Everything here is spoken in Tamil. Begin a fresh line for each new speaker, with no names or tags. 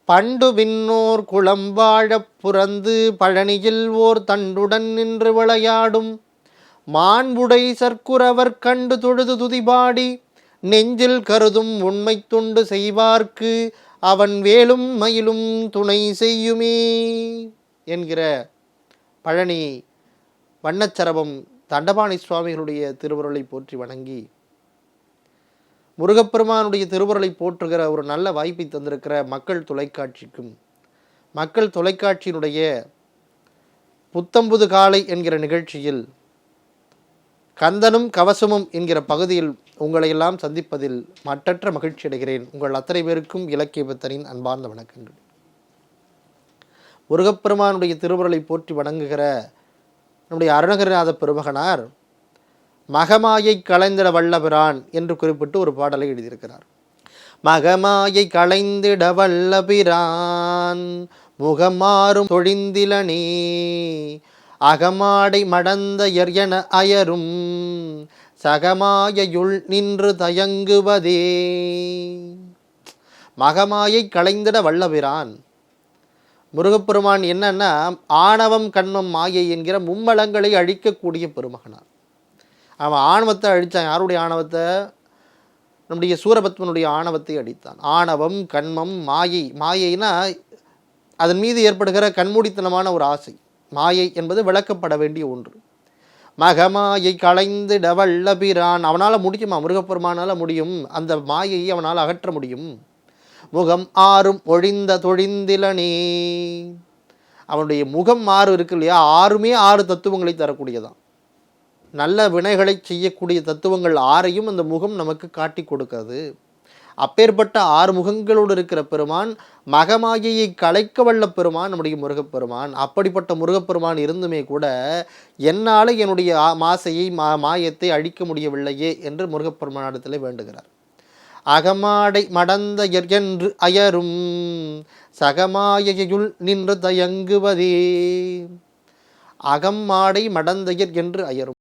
பண்டு விண்ணோர் குளம்வாழப் புரந்து பழனியில் ஓர் தண்டுடன் நின்று விளையாடும் மாண்புடை சற்குரவர் கண்டு தொழுது துதிபாடி நெஞ்சில் கருதும் உண்மை தொண்டு செய்வார்க்கு அவன் வேலும் மயிலும் துணை செய்யுமே என்கிற பழனி வண்ணச்சரபம் தண்டபாணி சுவாமிகளுடைய திருவுருளை போற்றி வணங்கி முருகப்பெருமானுடைய திருவுருளை போற்றுகிற ஒரு நல்ல வாய்ப்பை தந்திருக்கிற மக்கள் தொலைக்காட்சிக்கும் மக்கள் தொலைக்காட்சியினுடைய புத்தம்புது காலை என்கிற நிகழ்ச்சியில் கந்தனும் கவசமும் என்கிற பகுதியில் உங்களையெல்லாம் சந்திப்பதில் மற்றற்ற மகிழ்ச்சி அடைகிறேன். உங்கள் அத்தனை பேருக்கும் இலக்கிய பக்தரின் அன்பார்ந்த வணக்கங்கள். முருகப்பெருமானுடைய திருவுருளை போற்றி வணங்குகிற நம்முடைய அருணகிரிநாத பெருமகனார் மகமாயை களைந்திட வல்லபிரான் என்று குறிப்பிட்டு ஒரு பாடலை எழுதியிருக்கிறார். மகமாயை களைந்திட வல்லபிரான் முகமாறும் தொழிந்திலனே அகமாடை மடந்த என அயரும் சகமாயுள் நின்று தயங்குவதே. மகமாயை களைந்திட வல்லபிரான் முருகப்பெருமான் என்னன்னா ஆணவம் கண்மம் மாயை என்கிற மும்மலங்களை அழிக்கக்கூடிய பெருமகனார். அவன் ஆணவத்தை அழித்தான். யாருடைய ஆணவத்தை? நம்முடைய சூரபத்மனுடைய ஆணவத்தை அடித்தான். ஆணவம் கண்மம் மாயை. மாயைனா அதன் மீது ஏற்படுகிற கண்மூடித்தனமான ஒரு ஆசை. மாயை என்பது விளக்கப்பட வேண்டிய ஒன்று. மகமாயை களைந்திட வல்லபிரான், அவனால் முடியுமா? முருகப்பெருமானால் முடியும். அந்த மாயையை அவனால் அகற்ற முடியும். முகம் ஆறும் ஒழிந்த தொழிந்திலனே, அவனுடைய முகம் ஆறு இருக்கு இல்லையா, ஆறுமே 6 தத்துவங்களை தரக்கூடியதான். நல்ல வினைகளை செய்யக்கூடிய தத்துவங்கள் 6ஐயும் அந்த முகம் நமக்கு காட்டி கொடுக்கிறது. அப்பேற்பட்ட 6 முகங்களோடு இருக்கிற பெருமான், மகமாயையை களைக்க வல்ல பெருமான் நம்முடைய முருகப்பெருமான். அப்படிப்பட்ட முருகப்பெருமான் இருந்துமே கூட என்னால் என்னுடைய மாசையை மாயத்தை அழிக்க முடியவில்லையே என்று முருகப்பெருமானிடத்தில் வேண்டுகிறார். அகமாடை மடந்த என்று அயரும் சகமாயுள் நின்று தயங்குவதே. அகம்மாடை மடந்தையர் என்று அயரும்.